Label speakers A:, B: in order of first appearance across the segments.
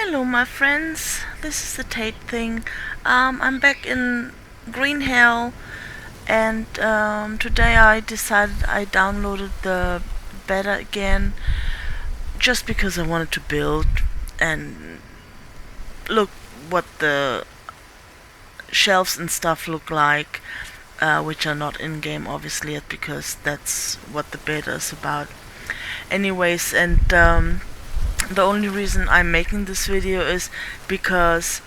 A: Hello, my friends. This is the Tate thing. I'm back in Green Hill, and today I decided I downloaded the beta again just because I wanted to build and look what the shelves and stuff look like, which are not in game obviously yet because that's what the beta is about. Anyways, and the only reason I'm making this video is because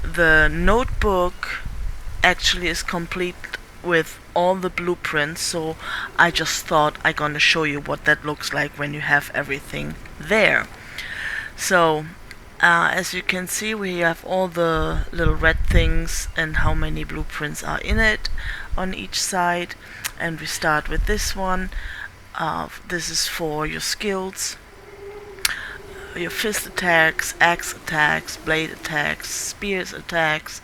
A: the notebook actually is complete with all the blueprints, so I just thought I'm gonna show you what that looks like when you have everything there. So as you can see, we have all the little red things and how many blueprints are in it on each side, and we start with this one. This is for your skills, your fist attacks, axe attacks, blade attacks, spears attacks,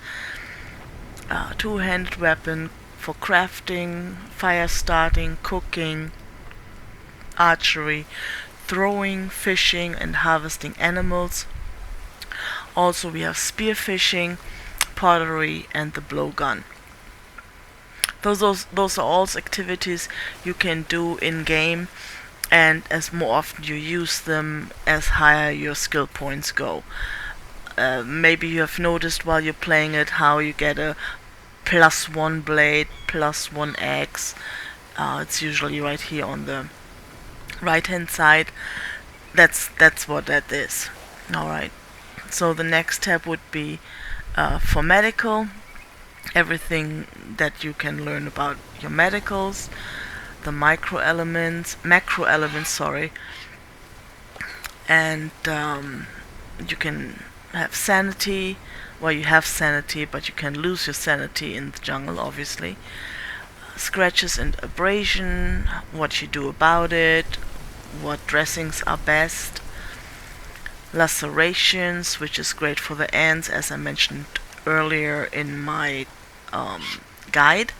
A: two-handed weapon for crafting, fire starting, cooking, archery, throwing, fishing, and harvesting animals. Also, we have spearfishing, pottery, and the blowgun. Those are all activities you can do in game, and as more often you use them, as higher your skill points go. Maybe you have noticed while you're playing it how you get a +1 blade, +1 axe. It's usually right here on the right hand side. That's what that is. Alright, so the next tab would be for medical. Everything that you can learn about your medicals, the macro elements, and you can have sanity. Well, you have sanity, but you can lose your sanity in the jungle, obviously. Scratches and abrasion, what you do about it, what dressings are best. Lacerations, which is great for the ants, as I mentioned earlier in my guide.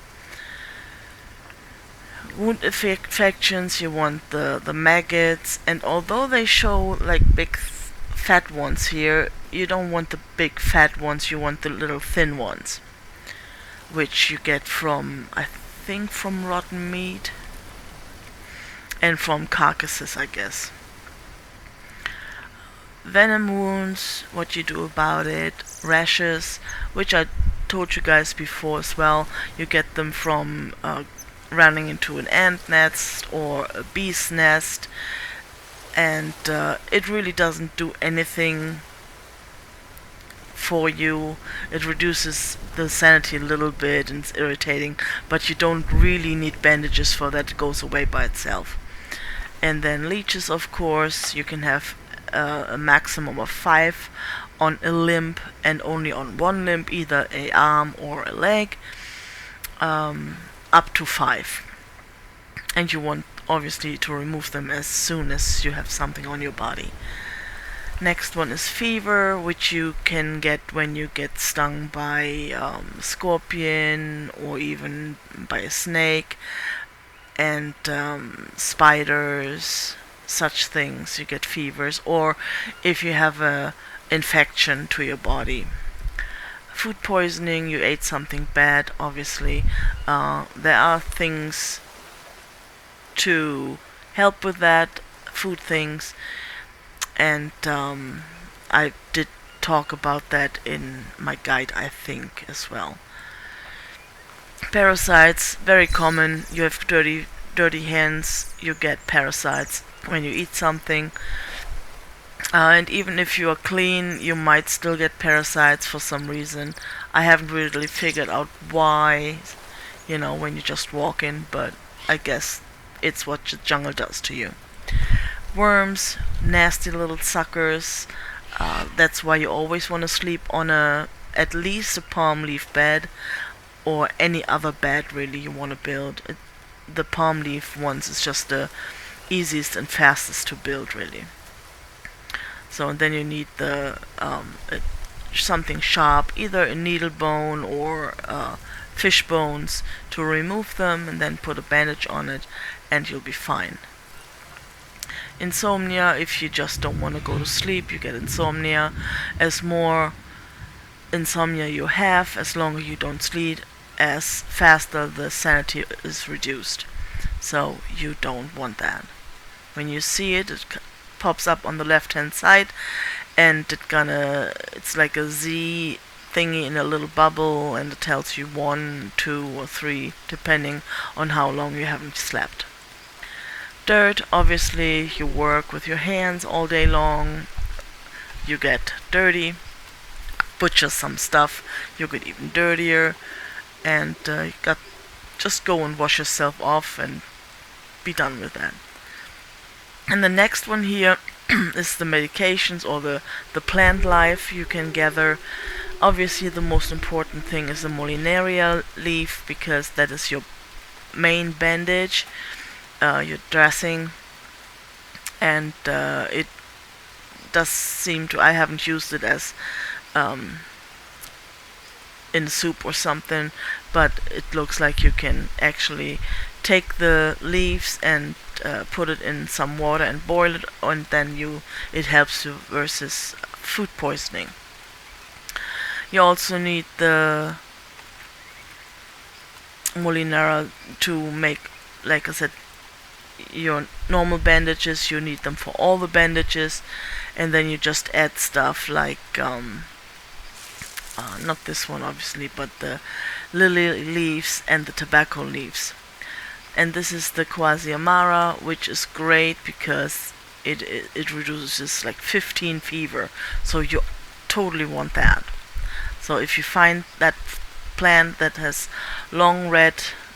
A: Wound infections, you want the maggots, and although they show like big fat ones here, you don't want the big fat ones, you want the little thin ones, which you get from, I think, from rotten meat and from carcasses, I guess. Venom wounds, what you do about it. Rashes, which I told you guys before as well, you get them from running into an ant nest or a bee's nest, and it really doesn't do anything for you. It reduces the sanity a little bit and it's irritating, but you don't really need bandages for that. It goes away by itself. And then leeches, of course, you can have a maximum of 5 on a limb and only on one limb, either a arm or a leg, up to 5. And you want obviously to remove them as soon as you have something on your body. Next one is fever, which you can get when you get stung by a scorpion or even by a snake, and spiders, such things. You get fevers, or if you have a infection to your body. Food poisoning, you ate something bad, obviously. There are things to help with that, food things, and I did talk about that in my guide, I think, as well. Parasites, very common. You have dirty hands, you get parasites when you eat something. And even if you are clean, you might still get parasites for some reason. I haven't really figured out why, when you just walk in, but I guess it's what the jungle does to you. Worms, nasty little suckers. That's why you always want to sleep on at least a palm leaf bed, or any other bed really you want to build. The palm leaf ones is just the easiest and fastest to build, really. So, and then you need the something sharp, either a needle bone or fish bones, to remove them, and then put a bandage on it and you'll be fine. Insomnia, if you just don't want to go to sleep, you get insomnia. As more insomnia you have, as longer you don't sleep, as faster the sanity is reduced. So you don't want that. When you see it, it pops up on the left hand side, and it's like a Z thingy in a little bubble, and it tells you 1, 2, or 3, depending on how long you haven't slept. Dirt, obviously, you work with your hands all day long, you get dirty. Butcher some stuff, you get even dirtier, and just go and wash yourself off and be done with that. And the next one here is the medications, or the plant life you can gather. Obviously the most important thing is the Molinaria leaf, because that is your main bandage, your dressing, and it does seem to, I haven't used it as in soup or something, but it looks like you can actually take the leaves and put it in some water and boil it, and then it helps you versus food poisoning. You also need the Molinara to make, like I said, your normal bandages. You need them for all the bandages, and then you just add stuff like not this one obviously, but the lily leaves and the tobacco leaves. And this is the Quasi Amara, which is great because it reduces like 15 fever, so you totally want that. So if you find that plant that has long red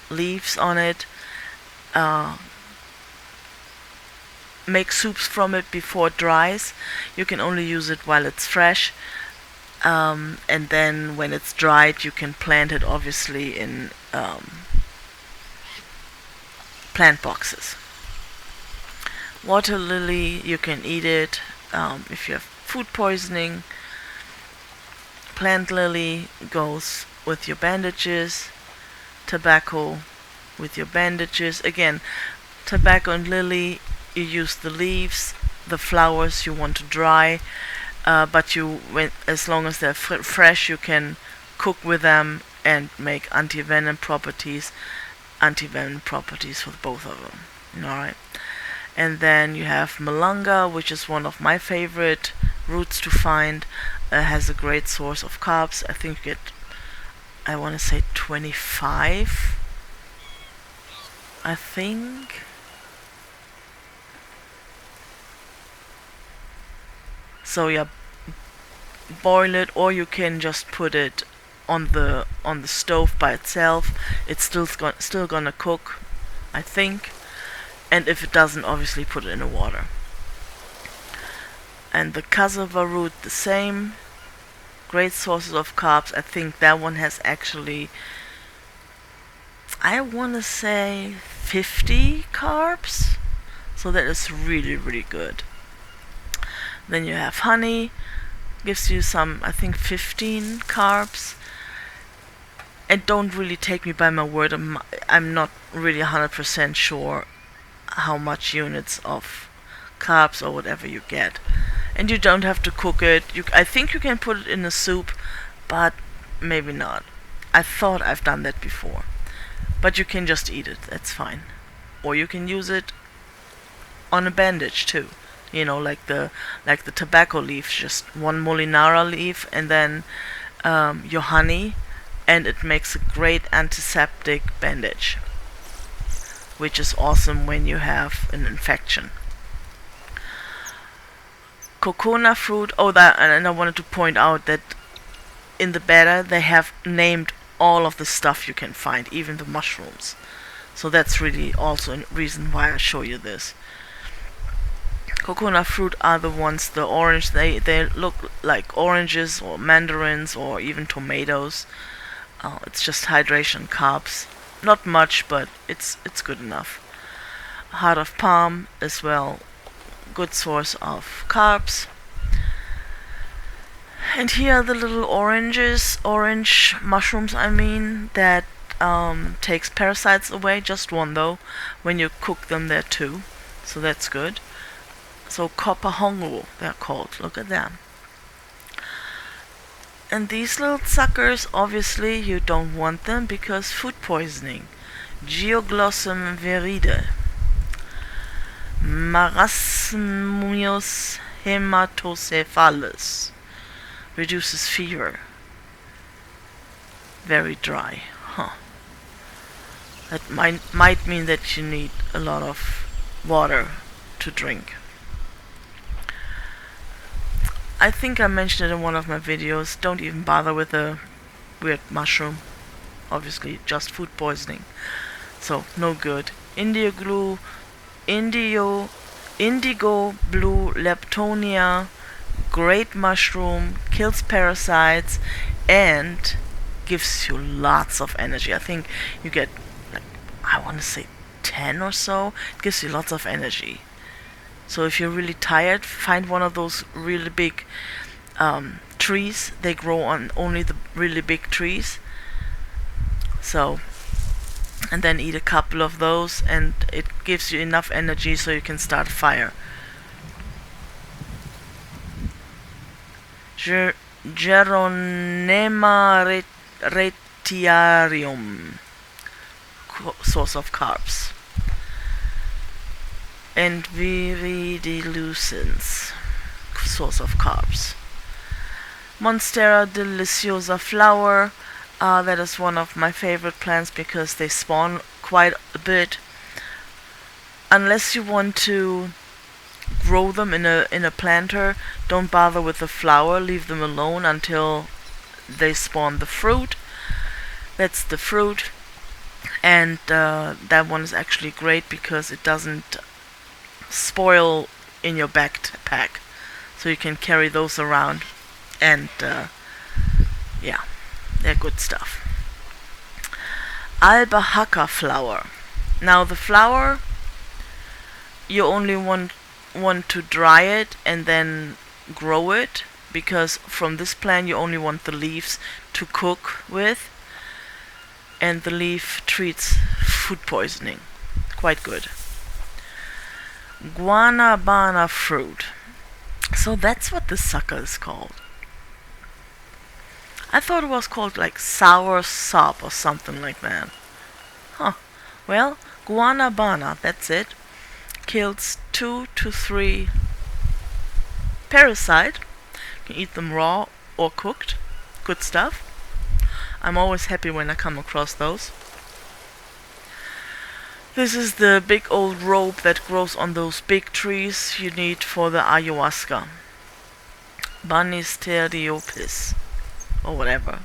A: leaves on it, make soups from it before it dries. You can only use it while it's fresh, and then when it's dried you can plant it obviously in plant boxes. Water lily, you can eat it if you have food poisoning. Plant lily goes with your bandages. Tobacco with your bandages. Again, tobacco and lily, you use the leaves. The flowers you want to dry, but as long as they're fresh, you can cook with them and make anti-venom properties for both of them. Alright. And then you have malanga, which is one of my favorite roots to find. Has a great source of carbs. I think you get, I want to say 25, I think. So yeah, boil it, or you can just put it on the stove by itself. It's still gonna cook, I think. And if it doesn't, obviously put it in the water. And the cassava root, the same. Great sources of carbs. I think that one has actually, I want to say 50 carbs. So that is really, really good. Then you have honey. Gives you some, I think 15 carbs. And don't really take me by my word. I'm not really 100% sure how much units of carbs or whatever you get. And you don't have to cook it. I think you can put it in a soup, but maybe not. I thought I've done that before. But you can just eat it, that's fine. Or you can use it on a bandage too. You know, like the tobacco leaf, just one Molinara leaf and then your honey, and it makes a great antiseptic bandage, which is awesome when you have an infection. Coconut fruit. And I wanted to point out that in the batter they have named all of the stuff you can find, even the mushrooms. So that's really also a reason why I show you this. Coconut fruit are the ones, the orange, they look like oranges or mandarins or even tomatoes. It's just hydration carbs. Not much, but it's good enough. Heart of palm as well, good source of carbs. And here are the little orange mushrooms, that takes parasites away. Just one though. When you cook them, there too, so that's good. So copper hongo, they're called. Look at them. And these little suckers, obviously, you don't want them because food poisoning. Geoglossum viride. Marasmus hematocephalus. Reduces fever. Very dry. Huh. That might mean that you need a lot of water to drink. I think I mentioned it in one of my videos. Don't even bother with the weird mushroom. Obviously, just food poisoning. So, no good. Indigo blue leptonia, great mushroom, kills parasites, and gives you lots of energy. I think you get, like, I want to say 10 or so. It gives you lots of energy. So if you're really tired, find one of those really big trees. They grow on only the really big trees. So, and then eat a couple of those, and it gives you enough energy so you can start a fire. Geronema retiarium, source of carbs. And viridilucens, source of carbs. Monstera deliciosa flower, that is one of my favorite plants because they spawn quite a bit. Unless you want to grow them in a planter, don't bother with the flower, leave them alone until they spawn the fruit. That's the fruit, and that one is actually great because it doesn't spoil in your backpack, so you can carry those around, and yeah, they're good stuff. Albahaca flower. Now the flower, you only want to dry it and then grow it, because from this plant you only want the leaves to cook with, and the leaf treats food poisoning quite good. Guanabana fruit. So that's what the sucker is called. I thought it was called like sour sop or something like that. Huh. Well, guanabana, that's it. Kills 2 to 3 parasite. You can eat them raw or cooked. Good stuff. I'm always happy when I come across those. This is the big old rope that grows on those big trees you need for the ayahuasca. Banisteriopis, or whatever.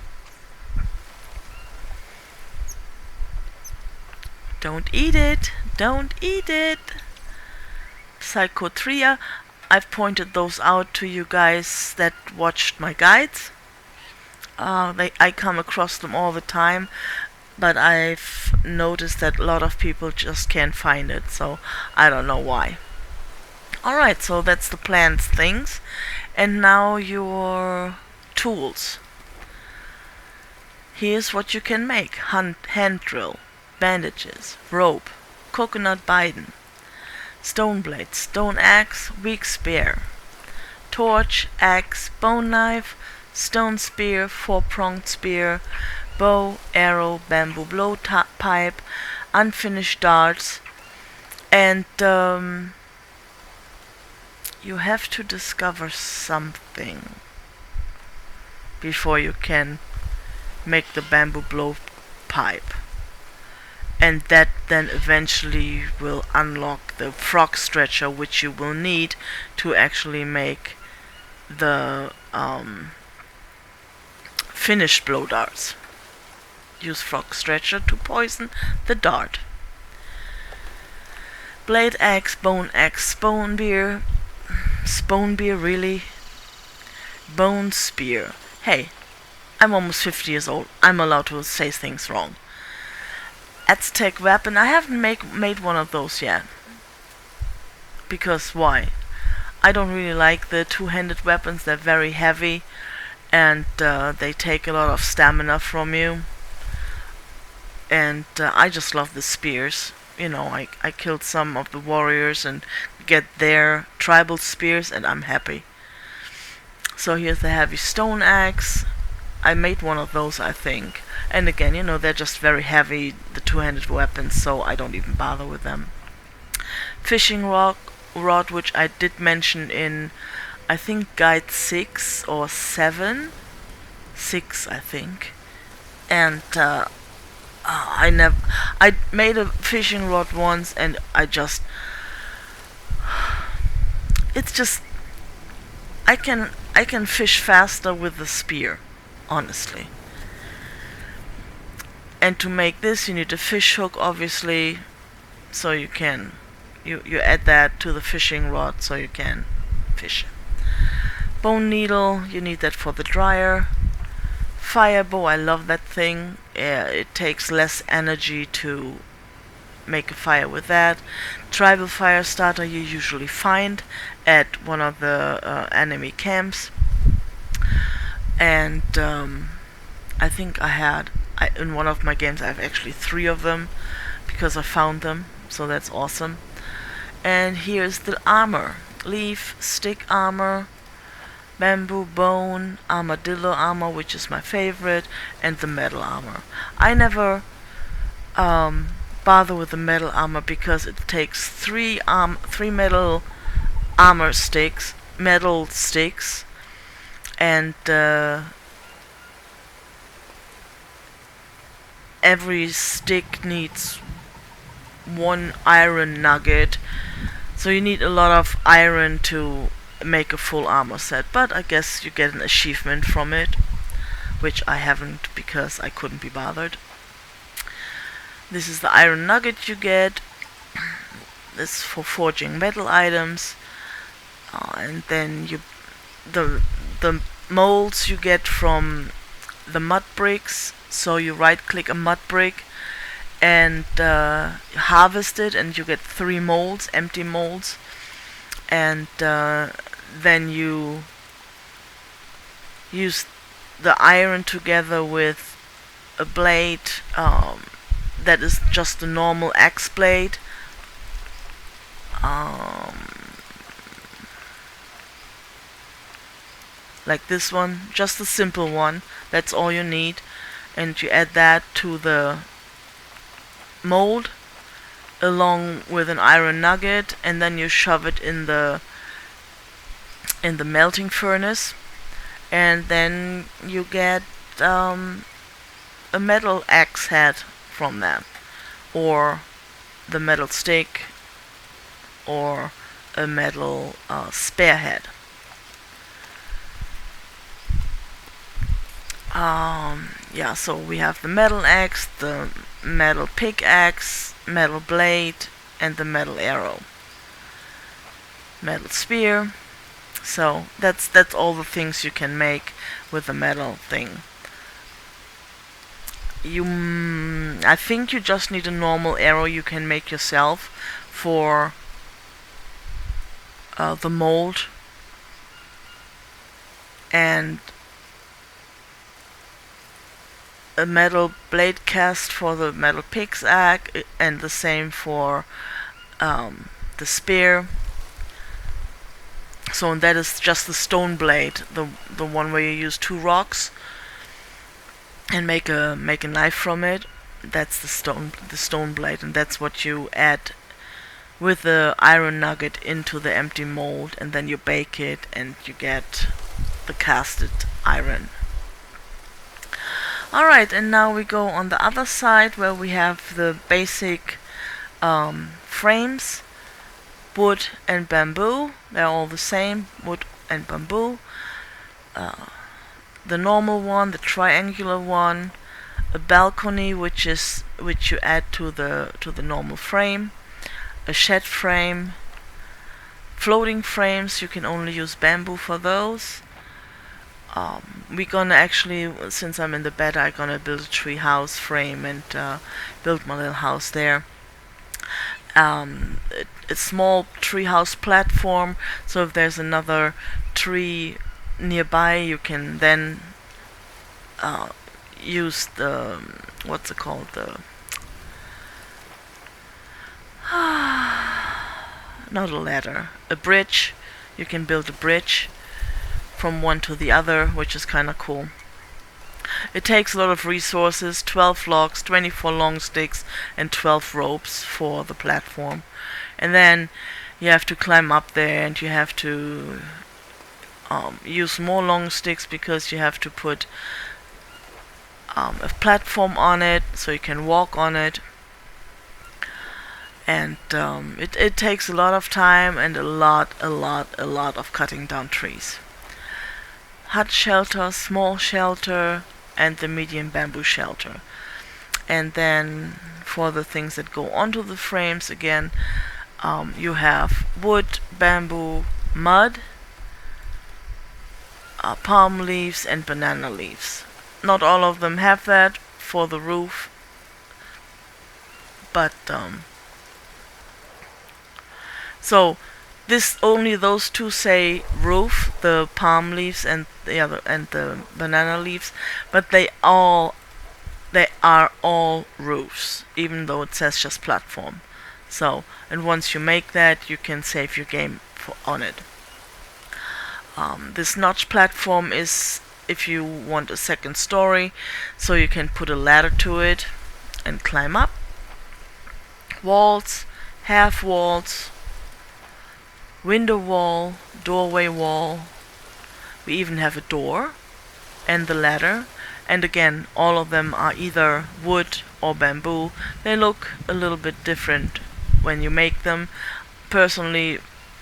A: Don't eat it! Don't eat it! Psychotria. I've pointed those out to you guys that watched my guides. I come across them all the time, but I've noticed that a lot of people just can't find it, so I don't know why. Alright, so that's the plants things. And now your tools. Here's what you can make. Hand drill, bandages, rope, coconut biden, stone blade, stone axe, weak spear, torch, axe, bone knife, stone spear, 4-pronged spear, bow, arrow, bamboo blow pipe, unfinished darts, and you have to discover something before you can make the bamboo blow pipe, and that then eventually will unlock the frog stretcher, which you will need to actually make the finished blow darts. Use frog stretcher to poison the dart. Blade axe, spone beer, really? Bone spear. Hey, I'm almost 50 years old. I'm allowed to say things wrong. Aztec weapon. I haven't made one of those yet. Because why? I don't really like the two-handed weapons. They're very heavy, and they take a lot of stamina from you. And I just love the spears. You know, I killed some of the warriors and get their tribal spears, and I'm happy. So here's the heavy stone axe. I made one of those, I think. And again, they're just very heavy, the two-handed weapons, so I don't even bother with them. Fishing rod, which I did mention in, I think, guide 6 or 7. 6, I think. And I made a fishing rod once, and it's just, I can fish faster with the spear, honestly. And to make this, you need a fish hook, obviously, so you can you add that to the fishing rod so you can fish. Bone needle, you need that for the dryer. Fire bow, I love that thing. It takes less energy to make a fire with that. Tribal fire starter you usually find at one of the enemy camps. And I think in one of my games I have actually 3 of them because I found them, so that's awesome. And here's the armor: leaf, stick armor, bamboo bone, armadillo armor, which is my favorite, and the metal armor. I never bother with the metal armor because it takes 3 metal sticks, and every stick needs 1 iron nugget, so you need a lot of iron to make a full armor set. But I guess you get an achievement from it, which I haven't because I couldn't be bothered. This is the iron nugget you get. This is for forging metal items, and then the molds you get from the mud bricks. So you right click a mud brick and harvest it, and you get 3 molds, empty molds, and then you use the iron together with a blade that is just a normal axe blade. Like this one, just a simple one, that's all you need, and you add that to the mold along with an iron nugget, and then you shove it in the melting furnace, and then you get a metal axe head from that, or the metal stick, or a metal spear head. Yeah, so we have the metal axe, the metal pickaxe, metal blade, and the metal arrow. Metal spear. So that's all the things you can make with the metal thing. I think you just need a normal arrow you can make yourself for the mold, and a metal blade cast for the metal pickaxe, and the same for the spear. So that is just the stone blade, the one where you use 2 rocks and make a knife from it. That's the stone blade, and that's what you add with the iron nugget into the empty mold, and then you bake it and you get the casted iron. Alright, and now we go on the other side where we have the basic frames: wood and bamboo. They're all the same, wood and bamboo. The normal one, the triangular one, a balcony which you add to the normal frame, a shed frame, floating frames. You can only use bamboo for those. We're gonna actually, since I'm in the bed, I'm gonna build a tree house frame and build my little house there. A small treehouse platform, so if there's another tree nearby, you can then use the what's it called, not a ladder, a bridge. You can build a bridge from one to the other, which is kind of cool. It takes a lot of resources, 12 logs, 24 long sticks, and 12 ropes for the platform. And then you have to climb up there, and you have to use more long sticks because you have to put a platform on it so you can walk on it. And it takes a lot of time and a lot of cutting down trees. Hut shelter, small shelter, and the medium bamboo shelter. And then for the things that go onto the frames, again, you have wood, bamboo, mud, palm leaves, and banana leaves. Not all of them have that for the roof, but so this only those two say roof, the palm leaves and the other and the banana leaves, but they are all roofs, even though it says just platform. So, and once you make that, you can save your game on it. This notch platform is if you want a second story, so you can put a ladder to it and climb up. Walls, half walls, window wall, doorway wall. We even have a door and the ladder. And again, all of them are either wood or bamboo. They look a little bit different when you make them. Personally,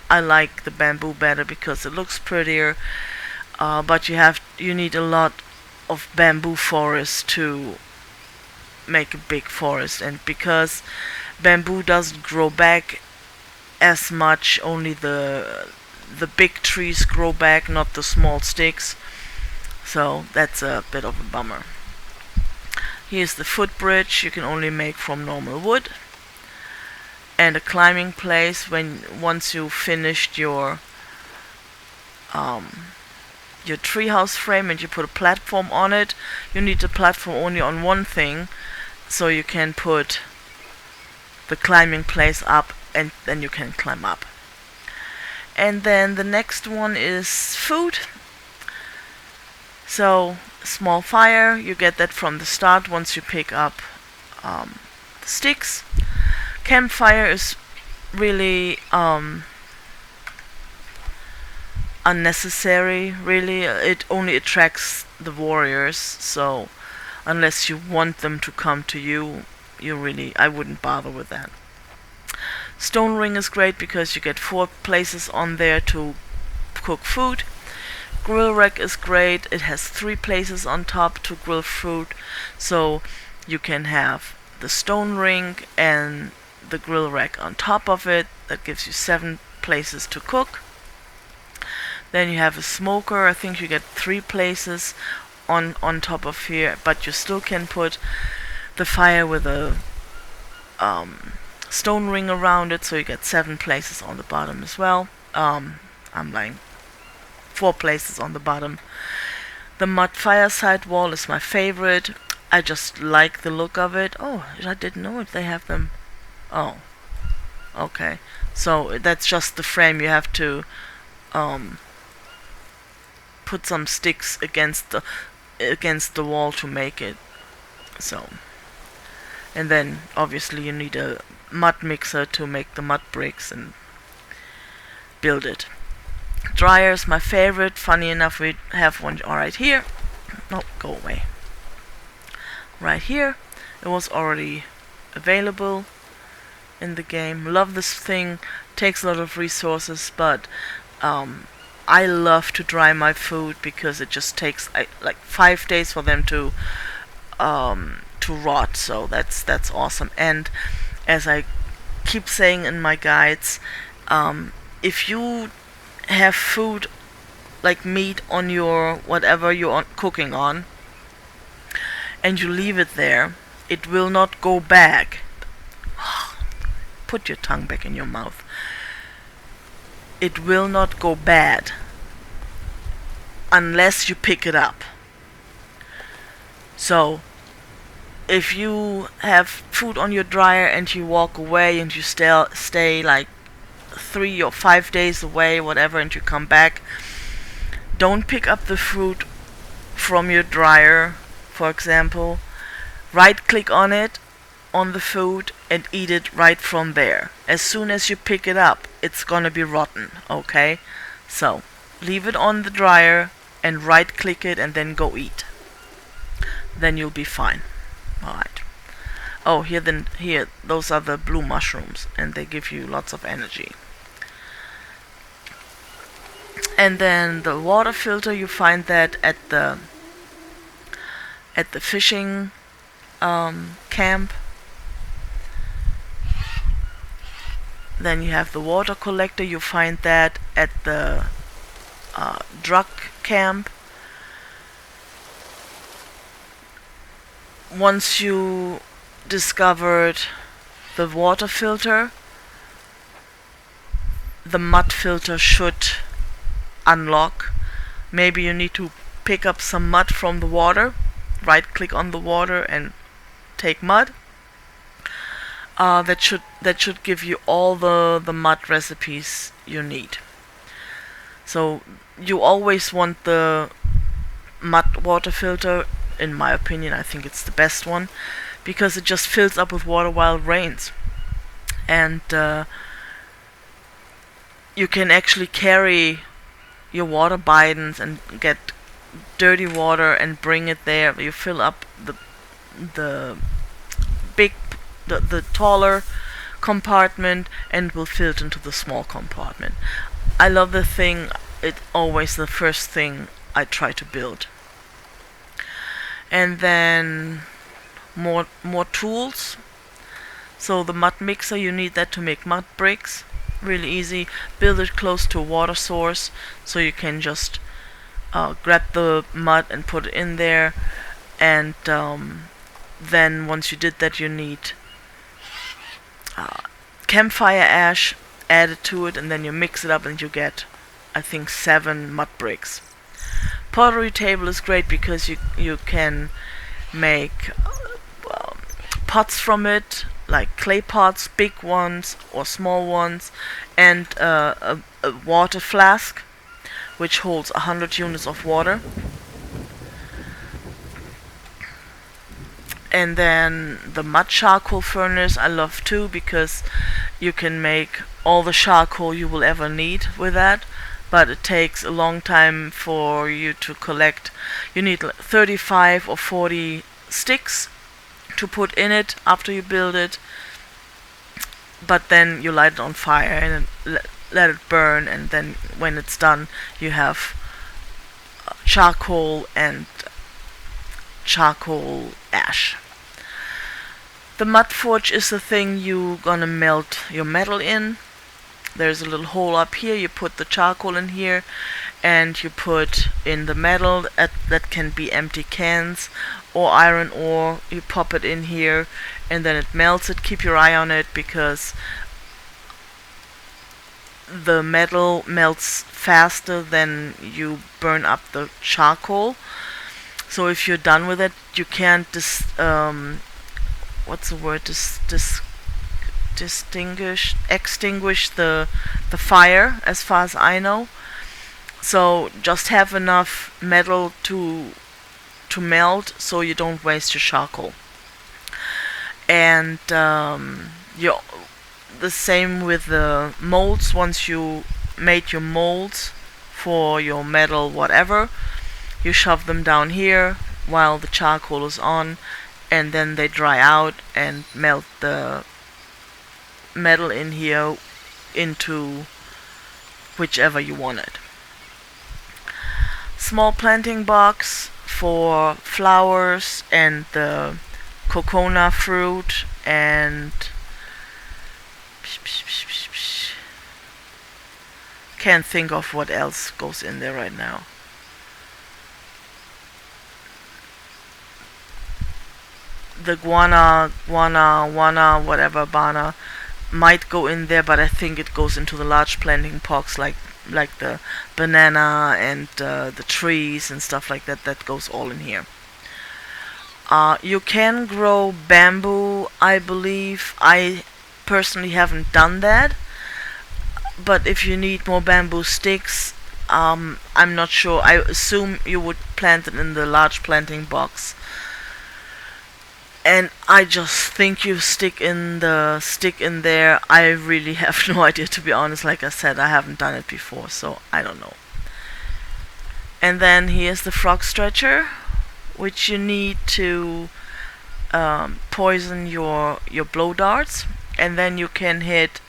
A: I like the bamboo better because it looks prettier. But you need a lot of bamboo forest to make a big forest, and because bamboo doesn't grow back as much, only the big trees grow back, not the small sticks. So that's a bit of a bummer. Here's the footbridge. You can only make from normal wood. And a climbing place once you finished your treehouse frame and you put a platform on it. You need the platform only on one thing, so you can put the climbing place up, and then you can climb up. And then the next one is food. So, small fire, you get that from the start once you pick up the sticks. Campfire is really unnecessary, really. It only attracts the warriors, so unless you want them to come to you, I wouldn't bother with that. Stone ring is great because you get 4 places on there to cook food. Grill rack is great. It has 3 places on top to grill food, so you can have the stone ring and the grill rack on top of it. That gives you 7 places to cook. Then you have a smoker. I think you get 3 places on top of here, but you still can put the fire with a stone ring around it, so you get 7 places on the bottom as well. I'm lying. 4 places on the bottom. The mud fireside wall is my favorite. I just like the look of it. Oh, I didn't know if they have them. Oh, okay. So that's just the frame. You have to put some sticks against the wall to make it. So, and then obviously you need a mud mixer to make the mud bricks and build it. Dryer is my favorite. Funny enough, we have one right here. No, go away. Right here. It was already available in the game. Love this thing. Takes a lot of resources, but I love to dry my food because it just takes like 5 days for them to rot. So that's awesome. And as I keep saying in my guides, if you have food like meat on your whatever you're cooking on, and you leave it there, it will not go back. Put your tongue back in your mouth. It will not go bad unless you pick it up. So if you have food on your dryer and you walk away and you stay like 3 or 5 days away, whatever, and you come back, don't pick up the fruit from your dryer, for example. Right click on it, on the food, and eat it right from there. As soon as you pick it up, it's gonna be rotten, okay? So, leave it on the dryer and right click it and then go eat. Then you'll be fine. Alright. Oh, here, those are the blue mushrooms, and they give you lots of energy. And then the water filter, you find that at the fishing camp. Then you have the water collector, you find that at the drug camp. Once you discovered the water filter, the mud filter should unlock. Maybe you need to pick up some mud from the water, right click on the water and take mud. That should give you all the mud recipes you need. So you always want the mud water filter. In my opinion, I think it's the best one, because it just fills up with water while it rains. And you can actually carry your water bidons and get dirty water and bring it there. You fill up the taller compartment and will filter into the small compartment. I love the thing. It's always the first thing I try to build. And then more tools. So the mud mixer, you need that to make mud bricks. Really easy. Build it close to a water source, so you can just grab the mud and put it in there. And then once you did that, you need campfire ash added to it, and then you mix it up and you get, I think, 7 mud bricks. Pottery table is great because you can make pots from it, like clay pots, big ones or small ones, and a water flask which holds 100 units of water. And then the mud charcoal furnace I love too, because you can make all the charcoal you will ever need with that. But it takes a long time for you to collect. You need 35 or 40 sticks to put in it after you build it. But then you light it on fire and let it burn, and then when it's done, you have charcoal and charcoal ash. The mud forge is the thing you gonna melt your metal in. There's a little hole up here, you put the charcoal in here, and you put in the metal. That can be empty cans or iron ore. You pop it in here and then it melts it. Keep your eye on it, because the metal melts faster than you burn up the charcoal. So if you're done with it, you can't extinguish the fire, as far as I know. So just have enough metal to melt, so you don't waste your charcoal. And the same with the molds. Once you made your molds for your metal whatever, you shove them down here while the charcoal is on, and then they dry out and melt the metal in here into whichever you want it. Small planting box for flowers and the coconut fruit, and can't think of what else goes in there right now. The guana, whatever, bana might go in there, but I think it goes into the large planting box, like the banana and the trees and stuff like that. That goes all in here. You can grow bamboo, I believe. I personally haven't done that. But if you need more bamboo sticks, I'm not sure. I assume you would plant it in the large planting box. And I just think you stick in the stick in there. I really have no idea, to be honest. Like I said, I haven't done it before, so I don't know. And then here's the frog stretcher, which you need to poison your blow darts, and then you can hit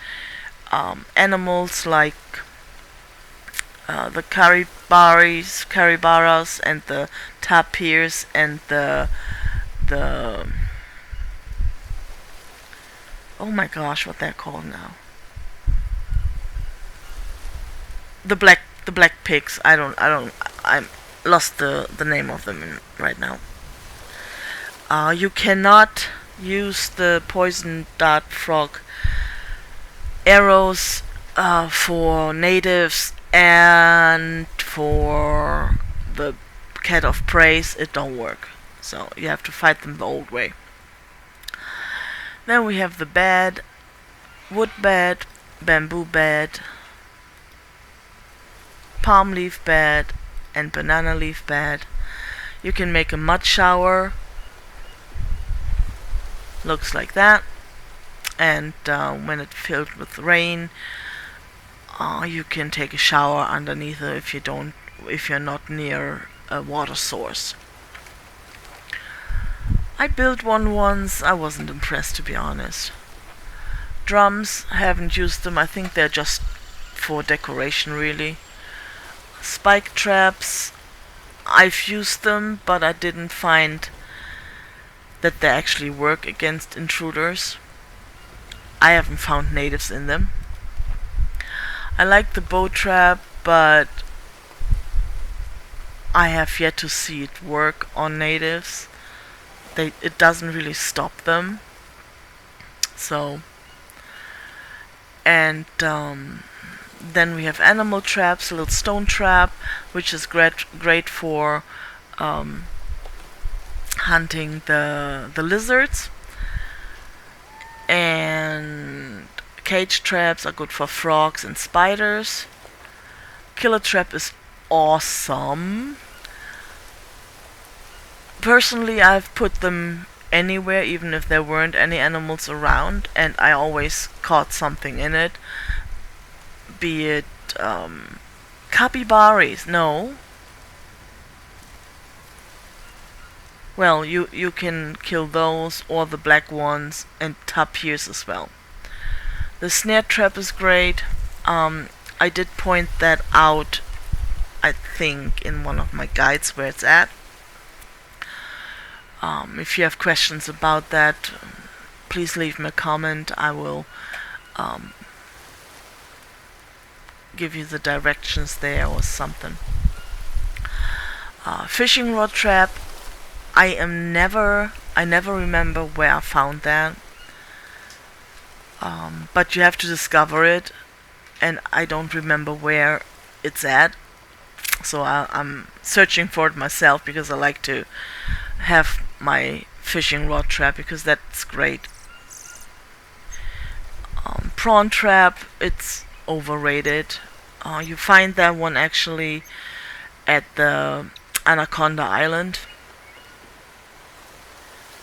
A: animals like the caribaras and the tapirs and the oh my gosh, what they're called now? The black pigs. I'm lost the name of them right now. You cannot use the poison dart frog arrows for natives and for the cat of praise. It don't work. So you have to fight them the old way. Then we have the bed, wood bed, bamboo bed, palm leaf bed, and banana leaf bed. You can make a mud shower. Looks like that. And when it's filled with rain, you can take a shower underneath it if you're not near a water source. I built one once. I wasn't impressed, to be honest. Drums, haven't used them. I think they're just for decoration, really. Spike traps, I've used them, but I didn't find that they actually work against intruders. I haven't found natives in them. I like the bow trap, but I have yet to see it work on natives. It doesn't really stop them. So, and then we have animal traps, a little stone trap, which is great for hunting the lizards. And cage traps are good for frogs and spiders. Killer trap is awesome. Personally, I've put them anywhere, even if there weren't any animals around, and I always caught something in it. Be it capybaras, no. Well, you can kill those, or the black ones, and tapirs as well. The snare trap is great. I did point that out, I think, in one of my guides where it's at. If you have questions about that, please leave me a comment. I will give you the directions there or something. Fishing rod trap. I never remember where I found that. But you have to discover it, and I don't remember where it's at. So I'm searching for it myself, because I like to have my fishing rod trap, because that's great. Prawn trap, it's overrated. You find that one actually at the Anaconda Island,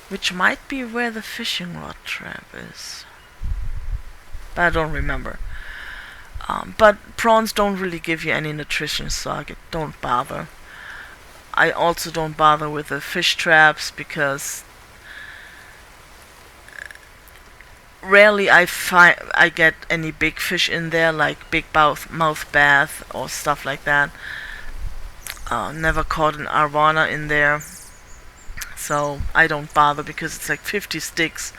A: which might be where the fishing rod trap is, but I don't remember. But prawns don't really give you any nutrition, so don't bother. I also don't bother with the fish traps, because rarely I get any big fish in there, like big mouth bass or stuff like that. Never caught an arowana in there, so I don't bother, because it's like 50 sticks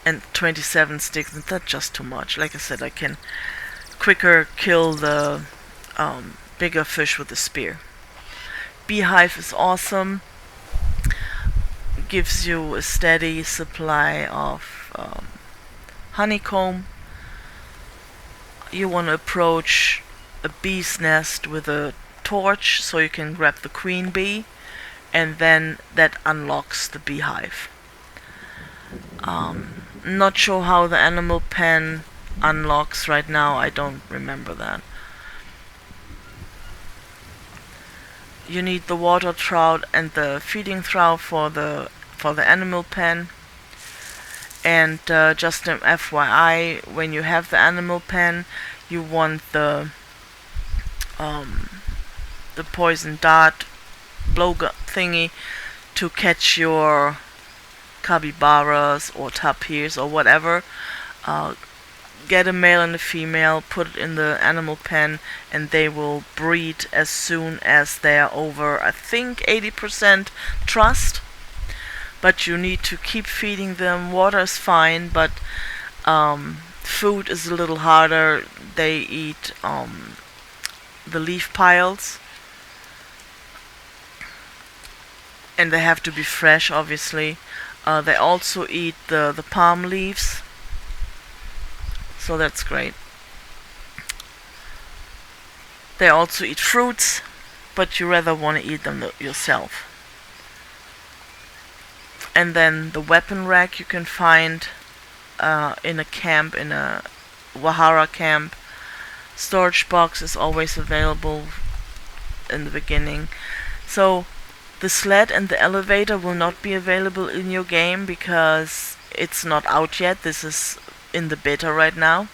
A: and 27 sticks, and that's just too much. Like I said, I can quicker kill the bigger fish with a spear. Beehive is awesome. Gives you a steady supply of honeycomb. You want to approach a bee's nest with a torch so you can grab the queen bee, and then that unlocks the beehive. Not sure how the animal pen unlocks right now. I don't remember that. You need the water trout and the feeding trout for the animal pen. And just an FYI, when you have the animal pen, you want um, the poison dart blow thingy to catch your capybaras or tapirs or whatever. Get a male and a female, put it in the animal pen, and they will breed as soon as they are over, I think, 80% trust. But you need to keep feeding them. Water is fine, but food is a little harder. They eat the leaf piles, and they have to be fresh, obviously. They also eat the palm leaves, so that's great. They also eat fruits, but you rather want to eat them yourself. And then the weapon rack you can find in a camp, in a Wahara camp. Storage box is always available in the beginning. So the sled and the elevator will not be available in your game because it's not out yet. This is in the beta right now.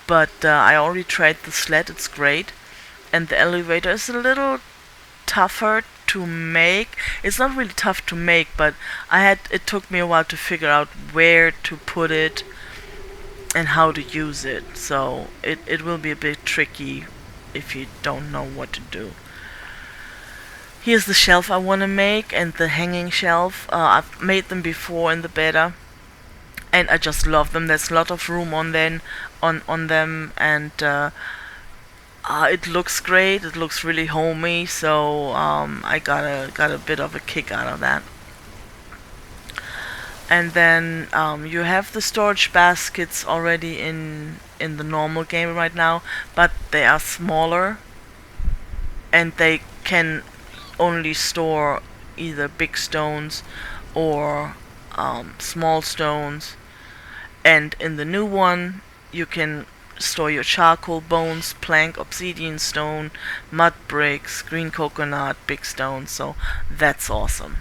A: But I already tried the sled, it's great. And the elevator is a little tougher to make. It's not really tough to make, but it took me a while to figure out where to put it and how to use it. So it will be a bit tricky if you don't know what to do. Here's the shelf I want to make and the hanging shelf. I've made them before in the beta, and I just love them. There's a lot of room on them, and it looks great. It looks really homey, so I got a bit of a kick out of that. And then you have the storage baskets already in the normal game right now, but they are smaller, and they can only store either big stones or small stones. And in the new one, you can store your charcoal, bones, plank, obsidian stone, mud bricks, green coconut, big stones. So that's awesome.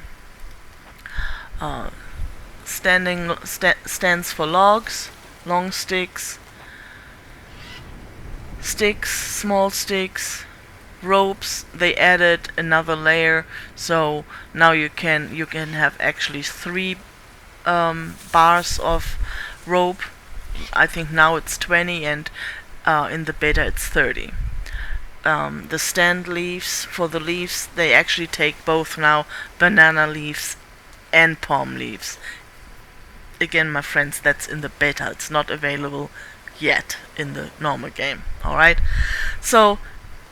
A: Stands for logs, long sticks, small sticks, ropes. They added another layer, so now you can have actually 3 bars of rope. I think now it's 20, and in the beta it's 30. The stand leaves, for the leaves, they actually take both now, banana leaves and palm leaves. Again, my friends, that's in the beta. It's not available yet in the normal game. Alright? So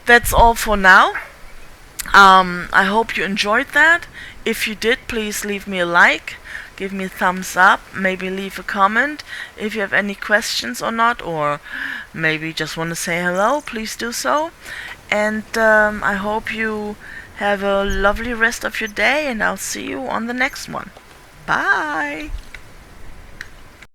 A: that's all for now. I hope you enjoyed that. If you did, please leave me a like, give me a thumbs up, maybe leave a comment if you have any questions or not, or maybe just want to say hello, please do so. And I hope you have a lovely rest of your day, and I'll see you on the next one. Bye!